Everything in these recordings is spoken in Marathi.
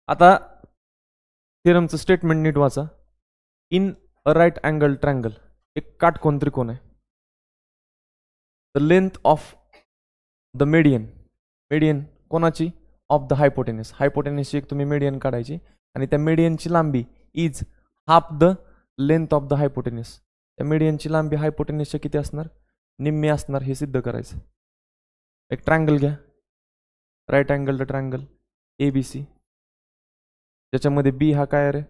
आता थिअरमचं स्टेटमेंट नीट वाचा. In a right angle triangle, एक काटकोन त्रिकोण आहे. The length of the median, median कोणाची? Of the hypotenuse. हायपोटेनसची एक तुम्ही मेडियन काढायची आणि त्या मेडियनची लांबी is half the length of the hypotenuse. त्या मेडियनची लांबी हायपोटेनसच्या किती असणार? निम्मी असणार. हे सिद्ध करायचं. एक ट्रायंगल घ्या, right angled triangle ABC, ज्याच्यामध्ये बी हा काय रे?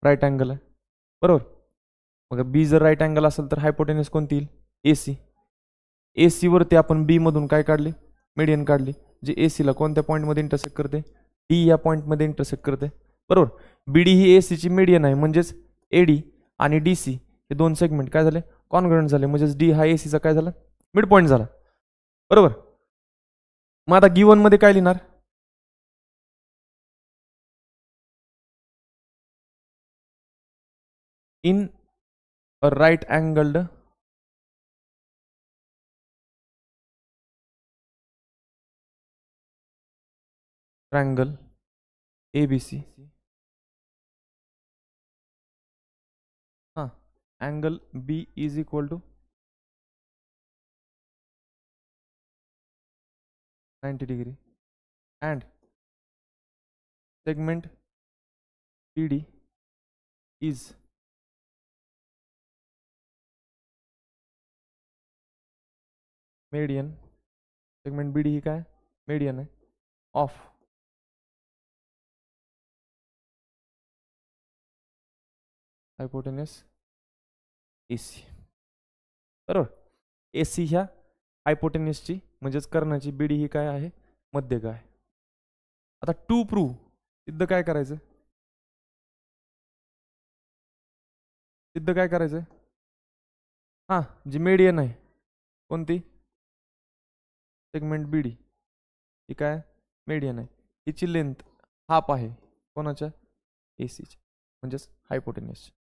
राईट अँगल आहे, बरोबर. मग बी जर राईट अँगल असेल तर हायपोटेनस कोणती येईल? AC. AC वरती आपण बी मधून काय काढली? मेडियन काढली, जे AC ला कोणत्या पॉईंटमध्ये इंटरसेक्ट करते? D या पॉईंटमध्ये इंटरसेक्ट करते, बरोबर. BD ही AC ची मेडियन आहे, म्हणजेच AD आणि DC हे दोन सेगमेंट काय झाले? कॉन्ग्रुएंट झाले, म्हणजेच D हा AC चा काय झाला? मिड पॉईंट झाला, बरोबर. मग आता गिवन मध्ये काय लिहिणार? In a right angled triangle ABC. हां, angle B is equal to 90 degree and segment BD is median. segment BD ही काय? median आहे of hypotenuse AC, बरोबर. AC ह्या हायपोटेनसची म्हणजेच कर्णाची, BD ही काय आहे? मध्यक आहे. आता टू प्रूव्ह, सिद्ध काय करायचं? सिद्ध काय करायचं? हां, जी मेडियन आहे कोणती? सेगमेंट BD ही काय? मेडियन आहे. हिची लेंथ हाफ आहे कोणाच्या? ACची, म्हणजेच हायपोटेनसची.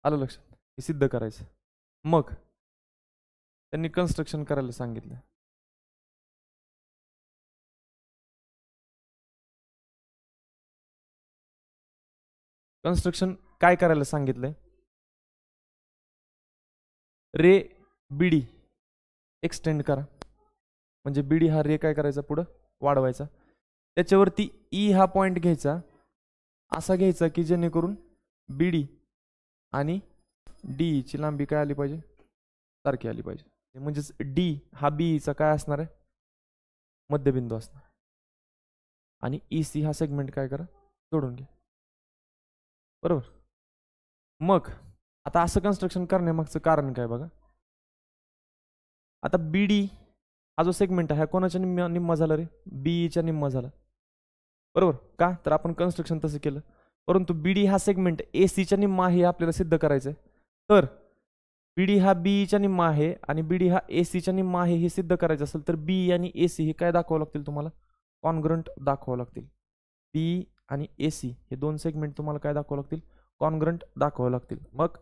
आलं लक्षात? हे सिद्ध करायचं. मग त्यांनी कन्स्ट्रक्शन करायला सांगितलं. कन्स्ट्रक्शन काय करायला सांगितलंय? रे BD एक्सटेंड करा, म्हणजे BD हा रे काय करायचा? पुढं वाढवायचा. त्याच्यावरती E हा पॉइंट घ्यायचा, असा घ्यायचा की जेणेकरून BD आणि D ची लांबी काय आली पाहिजे? सारखी आली पाहिजे. म्हणजेच D हा B चा काय असणार आहे? मध्यबिंदू असणार. आणि EC हा सेगमेंट काय करा? जोडून घ्या, बरोबर. मग आता असं कन्स्ट्रक्शन करण्यामागचं कारण काय बघा. आता BD हा जो सेगमेंट आहे कोणाच्या निम्मा झाला रे? BEच्या निम्मा झाला, बरोबर. का? तर आपण कन्स्ट्रक्शन तसं केलं. परंतु BD हा सेगमेंट ACच्या निम्मा आहे आपल्याला सिद्ध करायचं आहे. तर BD हा BEच्या निम्मा आहे आणि BD हा ACच्या निम्मा आहे हे सिद्ध करायचं असेल तर BE आणि AC हे काय दाखवावं लागतील तुम्हाला? कॉन्ग्रुएंट दाखवावं लागतील. BE आणि AC हे दोन सेगमेंट तुम्हाला काय दाखवावं लागतील? कॉन्ग्रुएंट दाखवावं लागतील. मग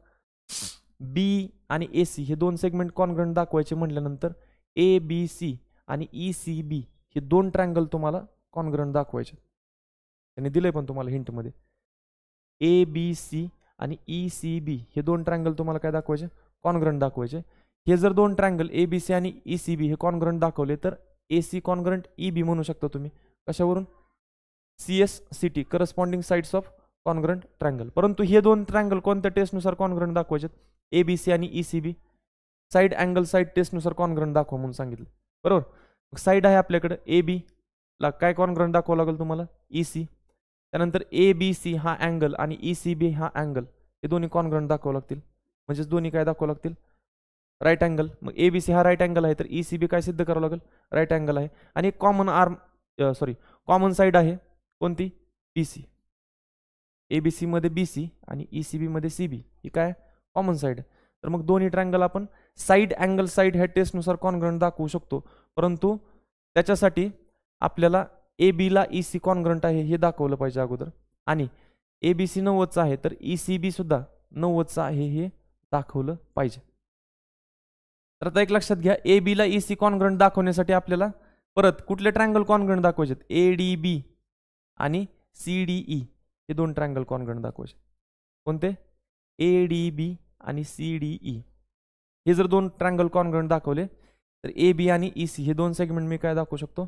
BE आणि AC हे दोन सेगमेंट कॉन्ग्रुएंट दाखवायचे म्हटल्यानंतर ABC आणि ECB हे दोन ट्रायंगल तुम्हाला कॉन्ग्रुएंट दाखवायचे. त्यांनी दिलंय पण तुम्हाला हिंटमध्ये. ABC आणि ECB हे दोन ट्रायंगल तुम्हाला काय दाखवायचे? कॉन्ग्रुएंट दाखवायचे. हे जर दोन ट्रायंगल ABC आणि ECB हे कॉन्ग्रुएंट दाखवले तर AC कॉन्ग्रुएंट EB म्हणू शकता तुम्ही. कशावरून? CSCT, corresponding sides of congruent triangle. परंतु हे दोन ट्रायंगल कोणत्या टेस्टनुसार कॉन्ग्रुएंट दाखवायचे? ABC आणि ECB साइड अँगल साइड टेस्टनुसार कॉन्ग्रुएंट दाखवा म्हणून सांगितलं, बरोबर. साइड आहे आपल्याकडे AB ला काय कॉन्ग्रुएंट दाखवावं लागेल तुम्हाला? EC. त्यानंतर ABC हा अँगल आणि ECB हा अँगल हे दोन्ही कॉन्ग्रुएंट दाखवावं लागतील. म्हणजेच दोन्ही काय दाखवावं लागतील? Right angle. मग ABC हा राईट अँगल आहे तर ECB काय सिद्ध करावं लागेल? राईट अँगल आहे. आणि एक कॉमन साइड आहे कोणती? BC. ABC मध्ये BC आणि ECB मध्ये CB ही काय? Common side. तर मग दोन्ही ट्रायंगल आपण साइड अँगल साइड ह्या टेस्टनुसार कॉन्ग्रुएंट दाखवू शकतो. परंतु त्याच्यासाठी आपल्याला AB ला EC कॉन्ग्रुएंट आहे हे दाखवलं पाहिजे अगोदर. आणि ABC 90चा आहे तर ECB सुद्धा 90चा आहे हे दाखवलं पाहिजे. तर आता एक लक्षात घ्या, AB ला EC कॉन्ग्रुएंट दाखवण्यासाठी आपल्याला परत कुठले ट्रायंगल कॉन्ग्रंट दाखवायचे? ADB आणि CDE हे दोन ट्रायंगल कॉन्ग्रंट दाखवायचे. कोणते? ADB आणि CDE हे जर दोन ट्रायंगल कॉन्ग्रंट दाखवले तर AB आणि EC हे दोन सेगमेंट मी काय दाखवू शकतो?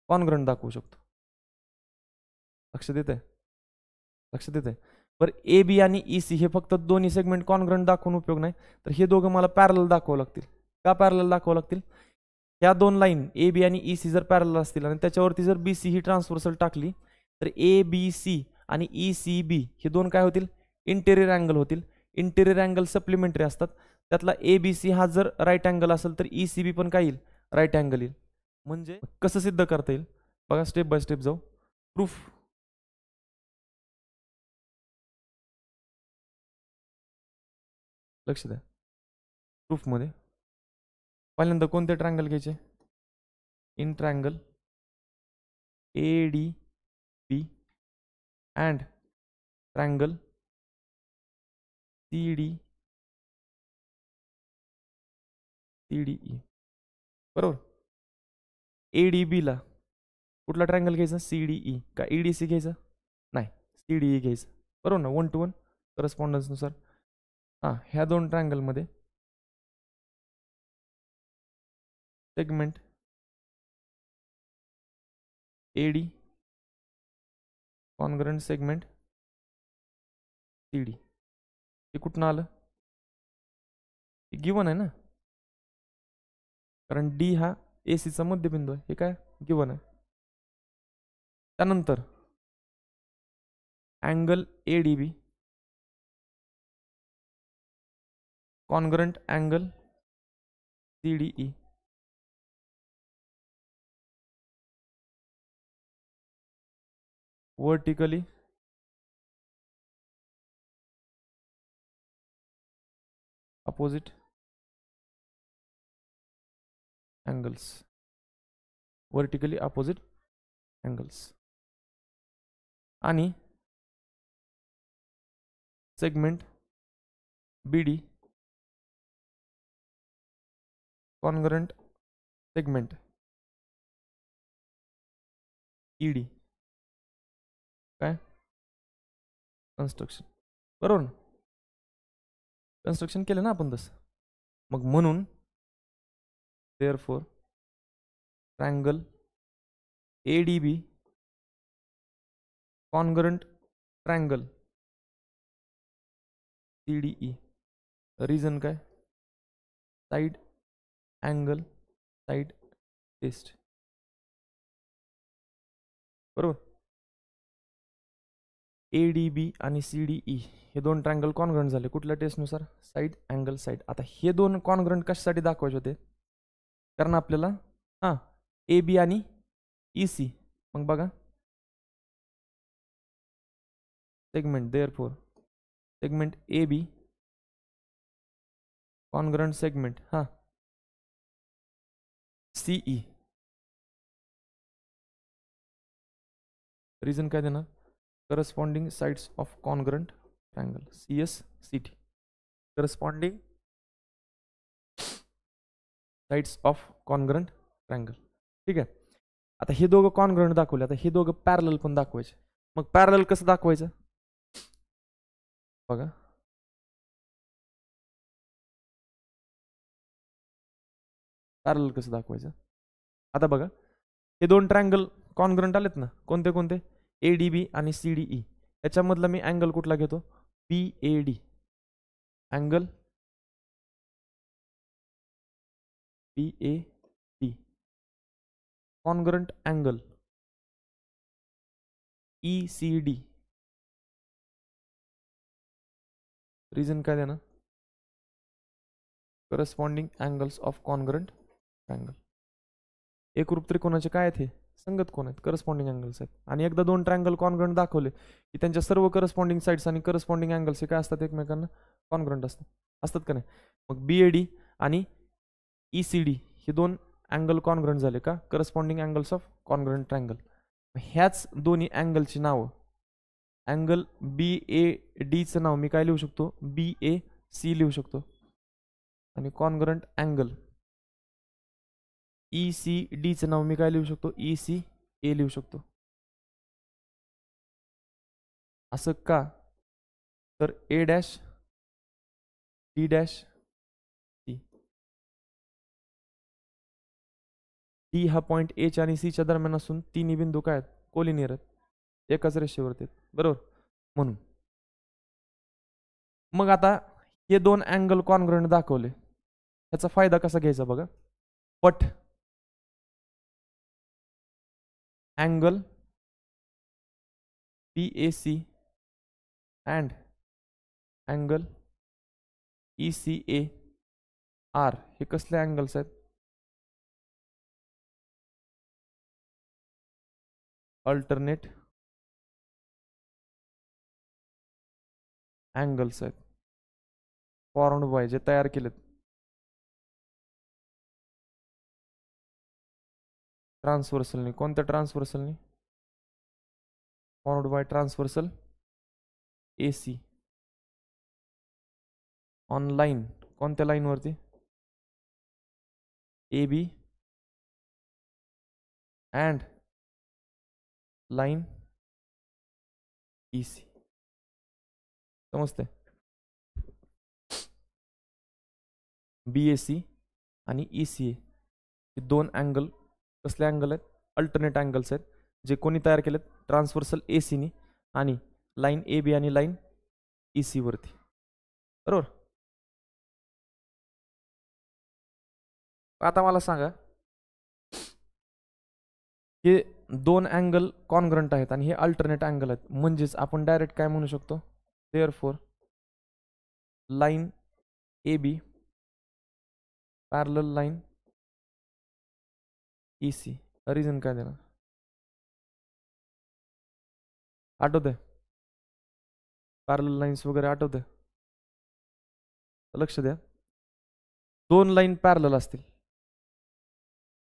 कॉन्ग्रंट दाखवू शकतो. लक्षात येतंय? लक्षात येतंय? बरं, AB आणि EC हे फक्त दोन्ही सेगमेंट कॉन्ग्रंट दाखवून उपयोग नाही, तर हे दोघं मला पॅरलल दाखवावं लागतील. का पॅरलल दाखवावं लागतील? ह्या दोन लाईन AB आणि EC जर पॅरलल असतील आणि त्याच्यावरती जर BC ही ट्रान्सव्हर्सल टाकली तर ABC आणि ECB हे दोन काय होतील? इंटेरियर अँगल होतील. इंटेरियर अँगल सप्लिमेंटरी असतात. त्यातला ABC हा जर राईट अँगल असेल तर ECB पण काय येईल? राईट अँगल येईल. म्हणजे कसं सिद्ध करता येईल बघा, स्टेप बाय स्टेप जाऊ. प्रूफ. लक्ष द्या. प्रूफमध्ये पहिल्यांदा कोणते ट्रायंगल घ्यायचे? In triangle ADB and triangle CDE. बरोबर. ADB ला कुठला ट्रायंगल घ्यायचा? CDE. का EDC घ्यायचा? नाही, CDE घ्यायचं. बरोबर ना, 1 to 1 करस्पॉन्डन्सनुसार. हां, ह्या दोन ट्रायंगलमध्ये segment AD congruent segment CD हे कुठनं आलं? गिवन आहे ना, कारण D हा AC चा मध्यबिंदू आहे. हे काय गिवन आहे. त्यानंतर angle ADB congruent angle CDE vertically opposite angles. Vertically opposite angles. आणि segment BD congruent segment ED. काय? कन्स्ट्रक्शन. बरोबर ना, कन्स्ट्रक्शन केलं ना आपण तसं. मग म्हणून therefore triangle ADB congruent triangle CDE. Reason काय? Side angle side test. बरोबर. ADB आणि CDE हे दोन ट्रायंगल कॉन्ग्रंट झाले कुठल्या टेस्टनुसार? Side angle side. आता हे दोन कॉन्ग्रंट कशासाठी दाखवायचे होते? कारण आपल्याला हां AB आणि EC. मग बघा segment therefore segment AB congruent segment हां CE. रीजन काय देणार? Corresponding sides of congruent triangle CSCT. Corresponding sides of congruent triangle. ठीक आहे. आता हे दोघं कॉन्ग्रंट दाखवले, आता हे दोघं पॅरलल पण दाखवायचे. मग पॅरलल कसं दाखवायचं बघा. पॅरलल कसं दाखवायचं? आता बघा, हे दोन ट्रायंगल कॉन्ग्रंट आलेत ना, कोणते कोणते? ADB आणि CDE. याच्यामधला मी अँगल कुठला घेतो? BAD. Angle BAD. Congruent angle ECD. Reason काय देणार? Corresponding angles of congruent triangle. एकरूप त्रिकोणाचे काय आहेत? हे संगत कोण आहेत? करस्पॉन्डिंग अँगल्स आहेत. आणि एकदा दोन ट्रायंगल कॉन्ग्रंट दाखवले की त्यांच्या सर्व करस्पॉन्डिंग साइड्स आणि करस्पॉन्डिंग अँगल्स हे काय असतात? एकमेकांना कॉन्ग्रंट असतात का नाही? मग BAD आणि ECD हे दोन अँगल कॉन्ग्रंट झाले का? Corresponding angles of congruent triangle. ह्याच दोन्ही अँगलची नावं, अँगल BADचं नाव मी काय लिहू शकतो? BAC लिहू शकतो. आणि कॉन्ग्रंट अँगल ई सी डीचं नाव मी काय लिहू शकतो, ई सी ए लिहू शकतो. असं का, तर A dash D dash C. D हा पॉईंट एच्या आणि सीच्या दरम्यान असून तिन्ही बिंदू काय आहेत, कोलिनियर आहेत, एकाच रेषेवरती आहेत, बरोबर. म्हणून मग आता हे दोन अँगल कॉन्ग्रुएंट दाखवले, ह्याचा फायदा कसा घ्यायचा बघा. पट angle PAC and angle ECA are हे कसले अँगल्स आहेत, अल्टरनेट अँगल्स आहेत, फॉर्म्ड बाय जे तयार केलेत ट्रान्सव्हर्सलनी. कोणत्या ट्रान्सव्हर्सलनी, formed by transversal AC on line. कोणत्या लाईनवरती, AB अँड लाईन EC. समजते. BAC आणि ECA हे दोन अँगल कसले अँगल आहेत, अल्टरनेट अँगल्स आहेत, जे कोणी तयार केलेत, ट्रान्सव्हर्सल ACनी आणि लाईन AB आणि लाईन EC वरती, बरोबर. आता मला सांगा, हे दोन अँगल कॉन्ग्रंट आहेत आणि हे अल्टरनेट अँगल आहेत, म्हणजेच आपण डायरेक्ट काय म्हणू शकतो, therefore line AB parallel line EC. Reason काय देणार, आठवतंय, पॅरलल लाईन्स वगैरे आठवतंय, लक्ष द्या. दोन लाईन पॅरलल असतील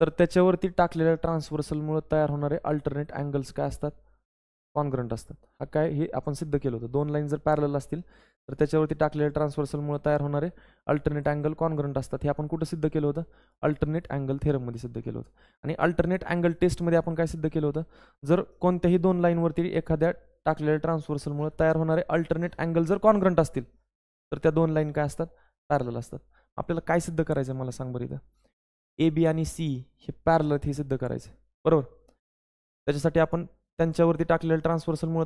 तर त्याच्यावरती टाकलेल्या ट्रान्सव्हर्सलमुळे तयार होणारे अल्टरनेट अँगल्स काय असतात, कॉन्ग्रंट असतात. हा काय, हे आपण सिद्ध केलं होतं. दोन लाईन जर पॅरलल असतील तर त्याच्यावरती टाकलेल्या ट्रान्सव्हर्सलमुळे तयार होणारे अल्टरनेट अँगल कॉन्ग्रंट असतात. हे आपण कुठं सिद्ध केलं होतं, अल्टरनेट अँगल थेरममध्ये सिद्ध केलं होतं. आणि अल्टरनेट अँगल टेस्टमध्ये आपण काय सिद्ध केलं होतं, जर कोणत्याही दोन लाईनवरती एखाद्या टाकलेल्या ट्रान्सव्हर्सलमुळे तयार होणारे अल्टरनेट अँगल जर कॉन्ग्रंट असतील तर त्या दोन लाईन काय असतात, पॅरलल असतात. आपल्याला काय सिद्ध करायचं मला सांग बरं. इथं AB आणि C हे पॅरलल हे सिद्ध करायचं, बरोबर. त्याच्यासाठी आपण त्यांच्यावरती टाकलेल्या ट्रान्सव्हर्सलमुळे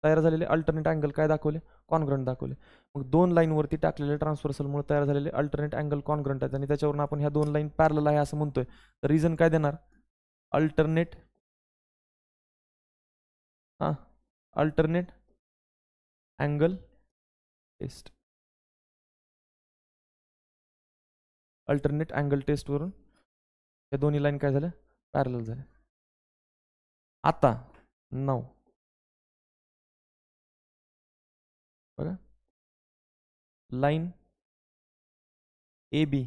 तयार झालेले अल्टरनेट अँगल काय दाखवले, कॉन्ग्रंट दाखवले. मग दोन लाईनवरती टाकलेल्या ट्रान्सव्हर्सलमुळे तयार झालेले अल्टरनेट अँगल कॉन्ग्रंट आहेत आणि त्याच्यावरून आपण ह्या दोन लाईन पॅरलल आहे असं म्हणतोय. तर रिझन काय देणार, alternate alternate angle test. Alternate angle टेस्टवरून या दोन्ही लाईन काय झाल्या, पॅरलल झाल्या. आता 9 बघा, line AB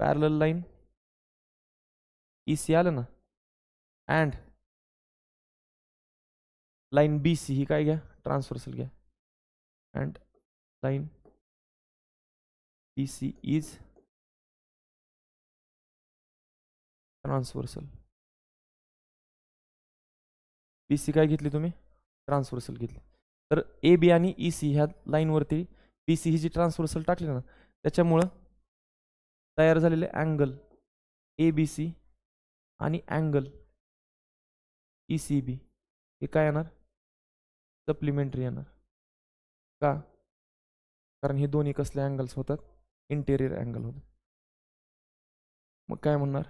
parallel line EC आलं ना, अँड लाईन BC ही काय घ्या, ट्रान्सव्हर्सल घ्या, and line BC is transversal. BC काय घेतली तुम्ही, ट्रान्सव्हर्सल घेतली. तर AB आणि EC ह्या लाईनवरती BC ही जी ट्रान्सव्हर्सल टाकली ना, त्याच्यामुळं तयार झालेले अँगल ABC आणि अँगल ECB हे काय येणार, सप्लिमेंटरी येणार. का, कारण हे दोन्ही कसले अँगल्स होतात, इंटेरियर अँगल होतात. मग काय म्हणणार,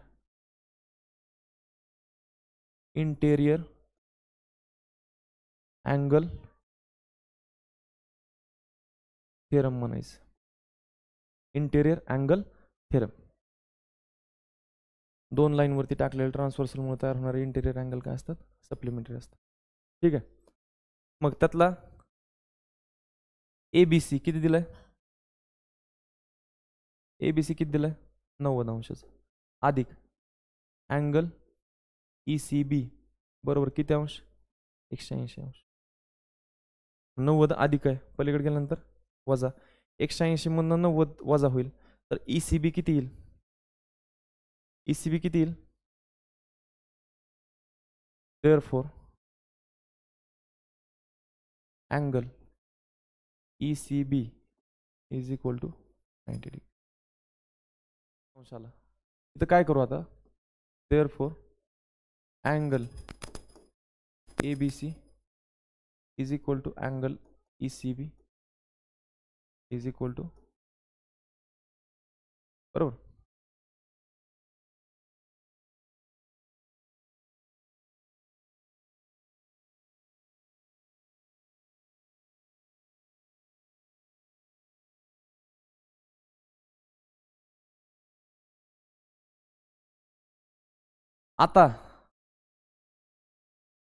इंटेरियर अँगल थेरम म्हणायचं, इंटेरियर अँगल थेरम. दोन लाईनवरती टाकलेल्या ट्रान्सव्हर्सलमुळे तयार होणारे इंटेरियर अँगल काय असतात, सप्लिमेंटरी असतात. ठीक आहे. मग त्यातला ABC किती दिलाय, ABC किती दिलाय, 90 अंशाचा, अधिक अँगल ECB बरोबर किती अंश, 180 अंश. 90 अधिक आहे, पलीकडे गेल्यानंतर वजा, 180 मधनं 90 वजा होईल, तर ECB किती येईल, ECB किती येईल? Therefore angle ECB is equal to 90 degree. अंशाला इथं काय करू आता? Therefore angle ABC is equal to angle ECB is equal to, बरोबर. आता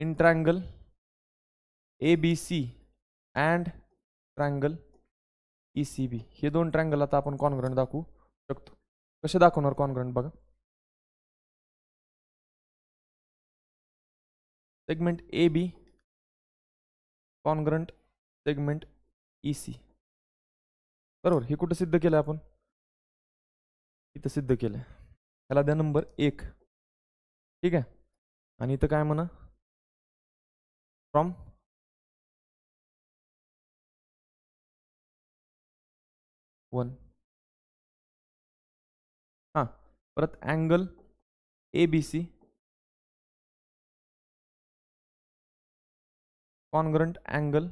in triangle ABC and triangle ECB हे दोन ट्रायंगल आता आपण कॉन्ग्रंट दाखवू शकतो. कसे दाखवणार कॉन्ग्रंट बघा. Segment AB congruent segment EC, बरोबर. हे कुठं सिद्ध केलं आपण? इथं सिद्ध केलंय. ह्याला द्या नंबर 1. ठीक आहे. आणि इथं काय म्हणा? From one. हां, परत angle ABC congruent angle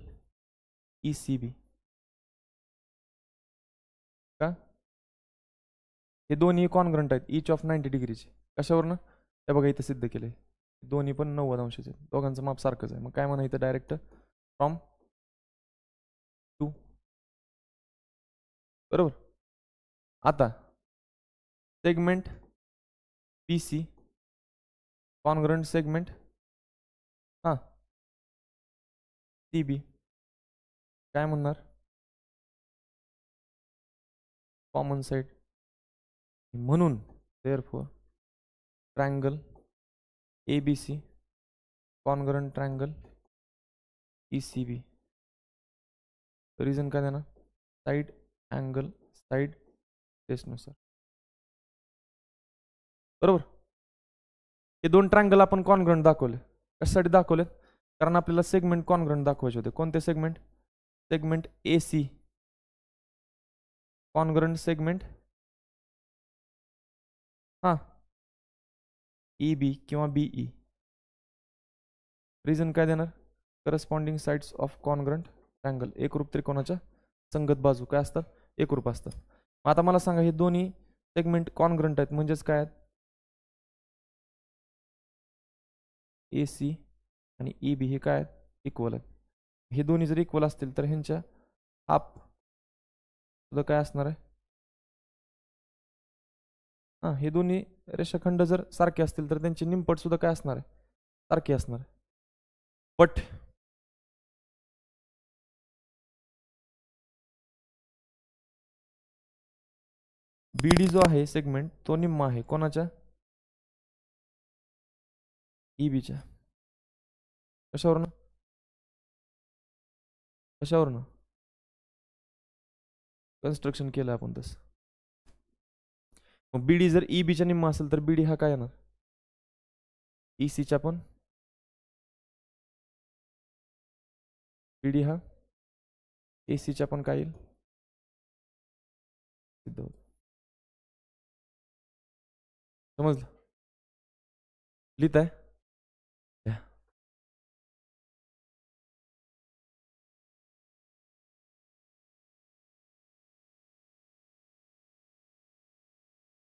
ECB. का? हे दोन्ही कॉन्ग्रंट आहेत ईच ऑफ 90 डिग्रीचे. कशावरनं? हे बघा इथं सिद्ध केलंय. दोन्ही पण 90 अंशाचे आहेत. दोघांचं माप सारखंच आहे. मग काय म्हणा इथं डायरेक्ट फ्रॉम 2, बरोबर. आता सेगमेंट PC कॉन्ग्रंट सेगमेंट हां CB काय म्हणणार? Common side. म्हणून therefore triangle ABC congruent triangle ECB. Reason काय देणार? साइड अँगल साइड टेस्टनुसार, बरोबर. हे दोन ट्रायंगल आपण कॉन्ग्रंट दाखवले. कशासाठी दाखवले? कारण आपल्याला सेगमेंट कॉन्ग्रंट दाखवायचे होते. कोणते segment? Segment AC congruent segment हां EB किंवा BE. रिझन काय देणार? Corresponding sides of congruent triangle. एकरूप त्रिकोणाच्या संगत बाजू काय असतात? एकरूप असतात. आता मला सांगा हे दोन्ही सेगमेंट कॉन्ग्रंट आहेत म्हणजेच काय आहेत? AC आणि EB हे काय आहेत? इक्वल आहेत. हे दोन्ही जर इक्वल असतील तर ह्यांच्या हाफ सुद्धा काय असणार आहे? हां, हे दोन्ही रेषाखंड जर सारखे असतील तर त्यांची निमपट सुद्धा काय असणार आहे? सारखी असणार आहे. बट BD जो आहे सेगमेंट तो निम्मा आहे. कोणाच्या? EBच्या. कशावरनं? कशावरनं? कन्स्ट्रक्शन केलं आपण तसं. मग BD जर EBच्या निम्मा असेल तर BD हा काय येणार? ECच्या पण. BD हा ACच्या पण काय येईल? सिद्ध होत. समजलं? लिहित आहे.